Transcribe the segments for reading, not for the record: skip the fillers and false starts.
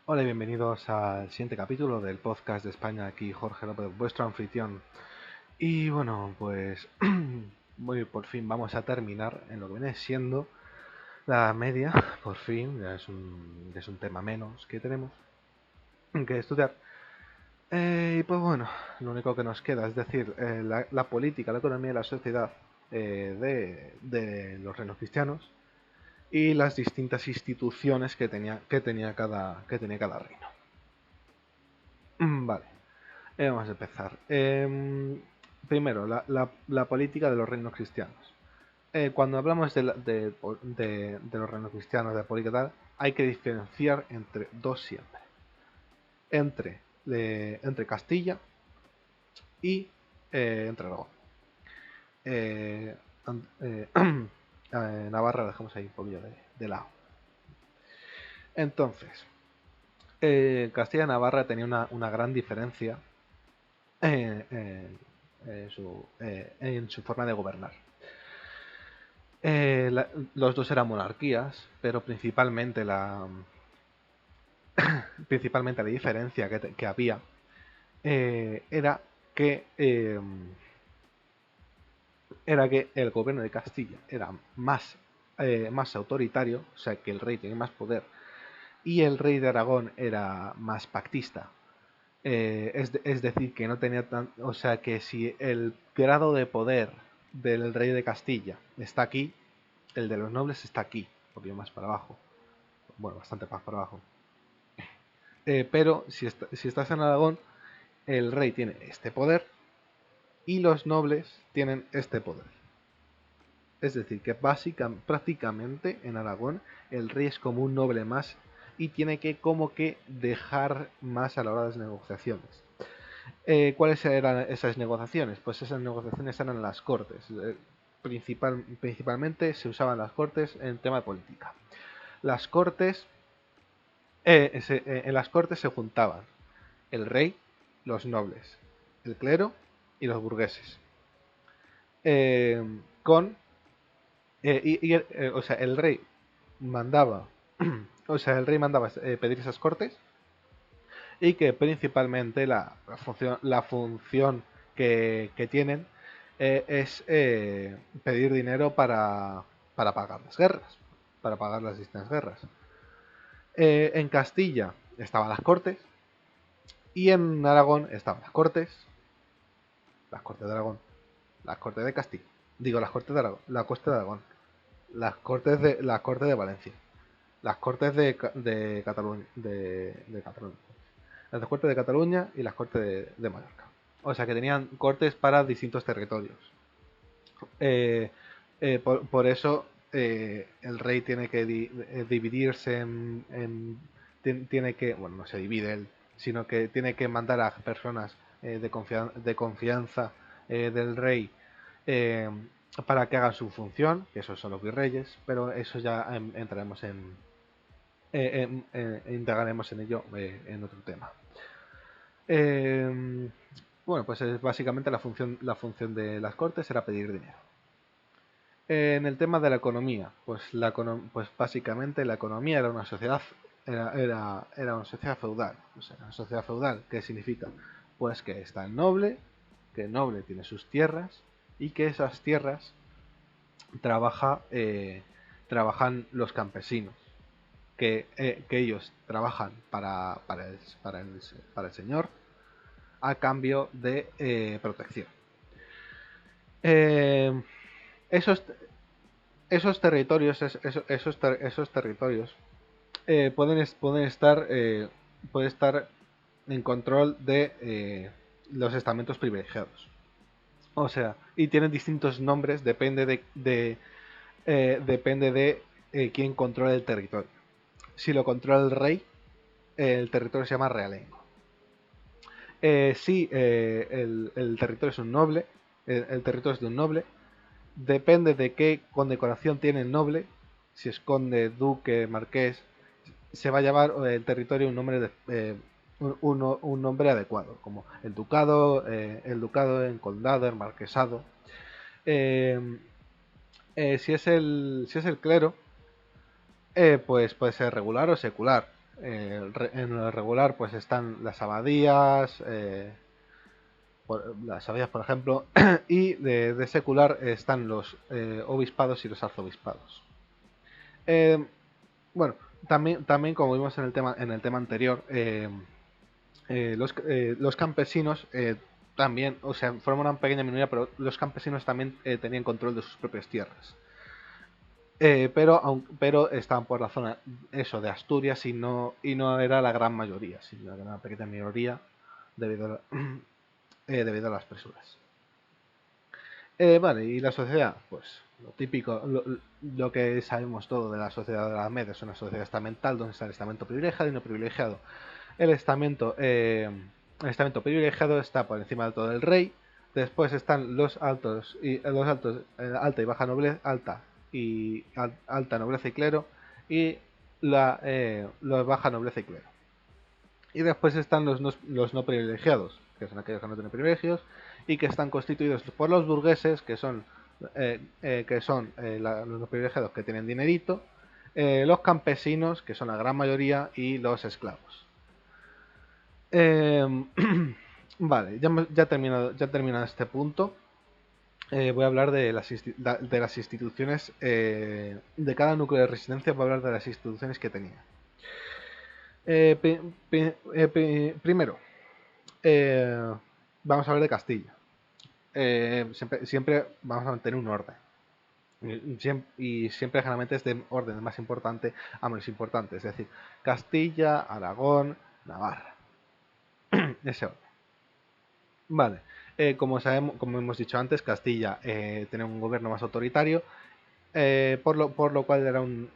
Hola y bienvenidos al siguiente capítulo del podcast de España. Aquí Jorge López, vuestro anfitrión. Y bueno, pues por fin vamos a terminar en lo que viene siendo la media. Por fin, ya es un tema menos que tenemos que estudiar. Y pues bueno, lo único que nos queda es decir, la política, la economía y la sociedad de los reinos cristianos y las distintas instituciones que tenía cada reino. Vale. Vamos a empezar. Primero, la política de los reinos cristianos. Cuando hablamos de los reinos cristianos, de la política tal, hay que diferenciar entre dos siempre. Entre Castilla y entre Aragón. Eh, Navarra la dejamos ahí un poquillo de lado. Entonces, Castilla y Navarra tenía una gran diferencia eh, eh, en su forma de gobernar. Los dos eran monarquías, pero principalmente la diferencia que había era que el gobierno de Castilla era más autoritario, o sea que el rey tenía más poder, y el rey de Aragón era más pactista. Es decir, que no tenía o sea que si el grado de poder del rey de Castilla está aquí, el de los nobles está aquí, un poquito más para abajo. Bueno, bastante más para abajo. Pero si estás en Aragón, el rey tiene este poder y los nobles tienen este poder. Es decir, que prácticamente en Aragón el rey es como un noble más y tiene que como que dejar más a la hora de las negociaciones. ¿Cuáles eran esas negociaciones? Pues esas negociaciones eran las cortes. Principalmente se usaban las cortes en tema de política. Las cortes, en las cortes se juntaban el rey, los nobles, el clero y los burgueses. Eh, con o sea, el rey mandaba, o sea, el rey mandaba pedir esas cortes y que principalmente la función que tienen es pedir dinero para pagar las guerras, para pagar las distintas guerras. En Castilla estaban las cortes y en Aragón estaban las cortes de Aragón, las cortes de Castilla, digo las cortes de Aragón, la costa de Aragón, las cortes de Valencia, las cortes de Cataluña, de Cataluña, las cortes de Cataluña y las cortes de Mallorca. O sea que tenían cortes para distintos territorios. Eh, por eso el rey tiene que dividirse tiene que, bueno, no se divide él, sino que tiene que mandar a personas de confianza del rey eh, para que hagan su función, que esos son los virreyes, pero eso ya entraremos indagaremos en ello en otro tema. Eh, bueno, pues es básicamente la función de las cortes era pedir dinero. En el tema de la economía, pues básicamente la economía era una sociedad, era una sociedad feudal. O sea, una sociedad feudal, ¿qué significa? Pues que está el noble, que el noble tiene sus tierras y que esas tierras trabajan los campesinos, que ellos trabajan para el señor a cambio de protección. Eh, esos, esos territorios, esos territorios pueden estar en control de los estamentos privilegiados. O sea, y tienen distintos nombres, depende de quién controla el territorio. Si lo controla el rey, el territorio se llama realengo. Si el territorio es un noble, el territorio es de un noble, depende de qué condecoración tiene el noble, si es conde, duque, marqués, se va a llamar el territorio un nombre adecuado, como el ducado, el condado, el marquesado. Eh, si es el clero, pues puede ser regular o secular. En lo regular pues están las abadías, por ejemplo, y de secular están los obispados y los arzobispados. Eh, bueno, también como vimos en el tema anterior, los campesinos también, o sea, forman una pequeña minoría, pero los campesinos también tenían control de sus propias tierras. Pero estaban por la zona eso de Asturias y no era la gran mayoría, sino era una pequeña minoría debido debido a las presuras. Vale, y la sociedad, pues lo típico, lo que sabemos todo de la sociedad de la Edad Media es una sociedad estamental donde está el estamento privilegiado y no privilegiado. El estamento, eh, el estamento privilegiado está por encima de todo el rey. Después están los altos, alta y baja nobleza, alta nobleza y clero, y la baja nobleza y clero. Y después están los no privilegiados, que son aquellos que no tienen privilegios y que están constituidos por los burgueses, los no privilegiados que tienen dinerito, los campesinos, que son la gran mayoría, y los esclavos. Eh, vale, ya terminado este punto. Voy a hablar de las instituciones de cada núcleo de resistencia. Voy a hablar de las instituciones que tenía. Primero, vamos a hablar de Castilla. Siempre vamos a mantener un orden. Y siempre generalmente es de orden más importante a menos importante. Es decir, Castilla, Aragón, Navarra. Ese orden. Vale. Como hemos dicho antes, Castilla tenía un gobierno más autoritario, por lo cual era un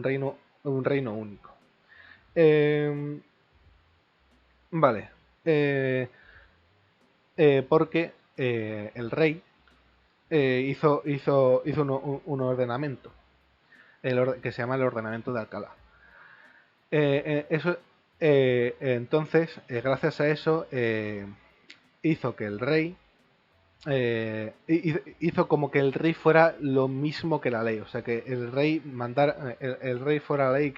reino único. Vale. Porque el rey hizo un ordenamiento que se llama el ordenamiento de Alcalá. Entonces, gracias a eso, hizo que el rey hizo como que el rey fuera lo mismo que la ley, o sea que el rey fuera la ley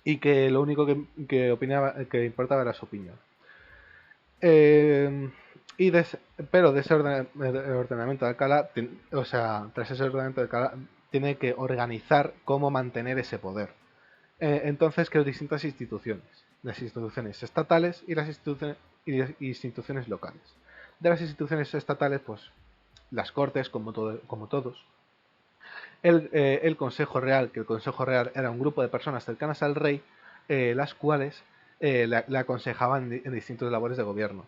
y que lo único que importaba era su opinión. Eh, pero de ese ordenamiento de Alcalá, o sea, tras ese ordenamiento de Alcalá, tiene que organizar cómo mantener ese poder. Entonces, creó distintas instituciones, las instituciones estatales y las instituciones locales. De las instituciones estatales, pues las cortes, como todos. El Consejo Real, que el Consejo Real era un grupo de personas cercanas al rey, las cuales le aconsejaban en distintas labores de gobierno.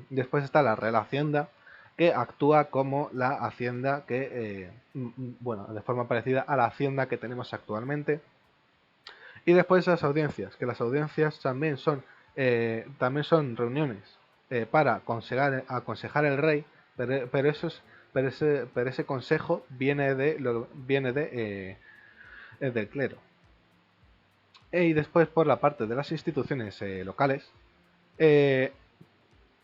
Después está la Real Hacienda, que actúa como la Hacienda bueno, de forma parecida a la Hacienda que tenemos actualmente. Y después las audiencias, que las audiencias también son reuniones para aconsejar al rey, pero ese consejo viene del clero. Y después por la parte de las instituciones locales, eh,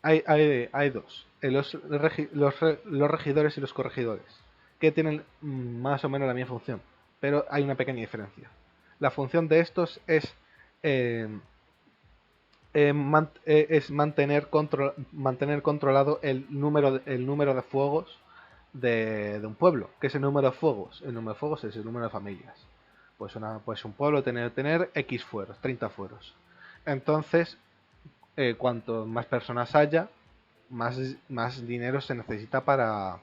hay dos, los regidores y los corregidores, que tienen más o menos la misma función, pero hay una pequeña diferencia. La función de estos eh, es mantener controlado el número de fuegos de un pueblo. ¿Qué es el número de fuegos? El número de fuegos es el número de familias. Pues un pueblo tener X fueros, 30 fueros. Entonces, cuanto más personas haya, más dinero se necesita para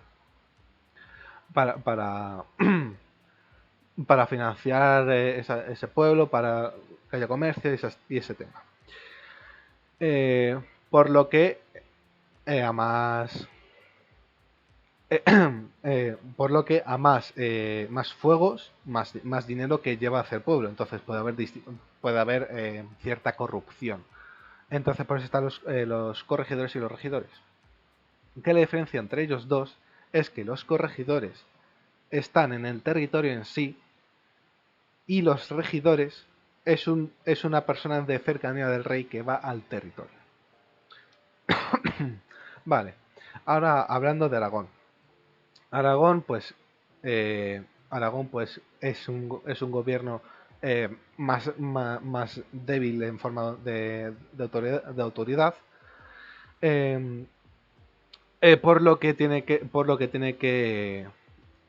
para financiar ese pueblo, para que haya comercio y ese tema. Por lo que a más más fuegos, más dinero que lleva hacia el pueblo. Entonces puede haber cierta corrupción. Entonces por eso están los corregidores y los regidores. ¿Qué la diferencia entre ellos dos? Es que los corregidores están en el territorio en sí y los regidores es una persona de cercanía del rey que va al territorio. Vale, ahora hablando de Aragón. Aragón, pues es un gobierno más débil en forma de autoridad, eh, por lo que tiene que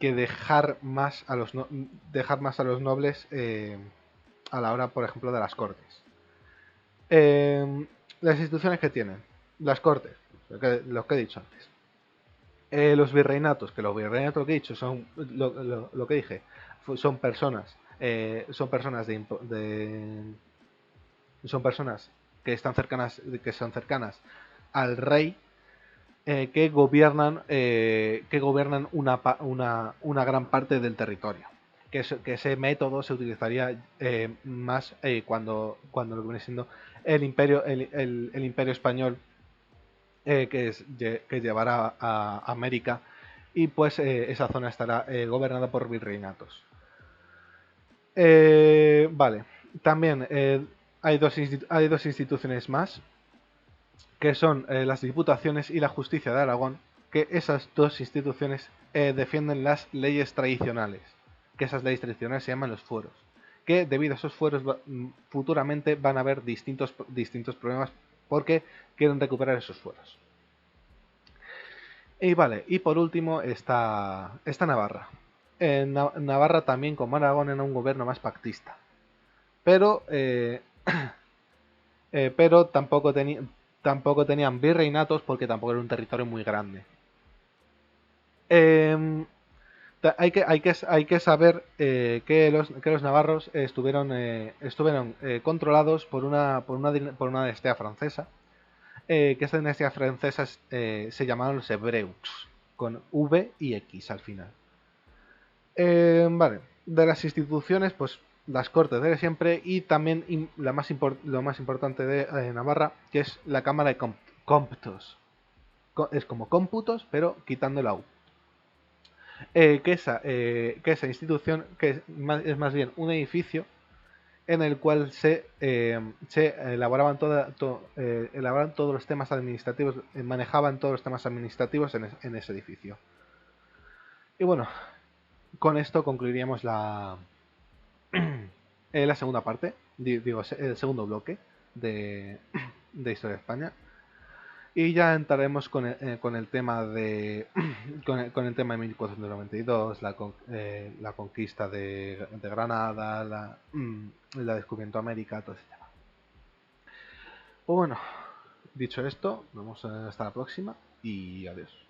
dejar más a los nobles a la hora, por ejemplo, de las cortes. Las instituciones que tienen, las cortes, lo que he dicho antes. Los virreinatos, que los virreinatos lo que he dicho son lo que dije, son personas son personas que son cercanas al rey, que gobiernan una gran parte del territorio. Que ese método se utilizaría más cuando lo que viene siendo el imperio español, que llevará a América, y pues esa zona estará gobernada por virreinatos. Vale, también hay dos instituciones más, que son las Diputaciones y la Justicia de Aragón, que esas dos instituciones defienden las leyes tradicionales, que esas leyes tradicionales se llaman los fueros, que debido a esos fueros futuramente van a haber distintos problemas porque quieren recuperar esos fueros. Y vale, y por último está Navarra. Navarra también, como Aragón, era un gobierno más pactista, pero pero tampoco tenían virreinatos porque tampoco era un territorio muy grande. Eh, hay que saber que los navarros estuvieron controlados por una dinastía francesa, que esta dinastía francesa se llamaban los Hebreux, con V y X al final. Vale, de las instituciones, pues las cortes de siempre, y también lo más importante de Navarra, que es la Cámara de Cómputos. Es como cómputos, pero quitando la U. Que esa institución es más bien un edificio en el cual se elaboraban, elaboraban todos los temas administrativos, manejaban todos los temas administrativos en ese edificio. Y bueno, con esto concluiríamos la segunda parte, digo, el segundo bloque de Historia de España. Y ya entraremos con el tema con el tema de 1492, la conquista de Granada, la descubrimiento de América, todo ese tema. Pues bueno, dicho esto, vamos hasta la próxima y adiós.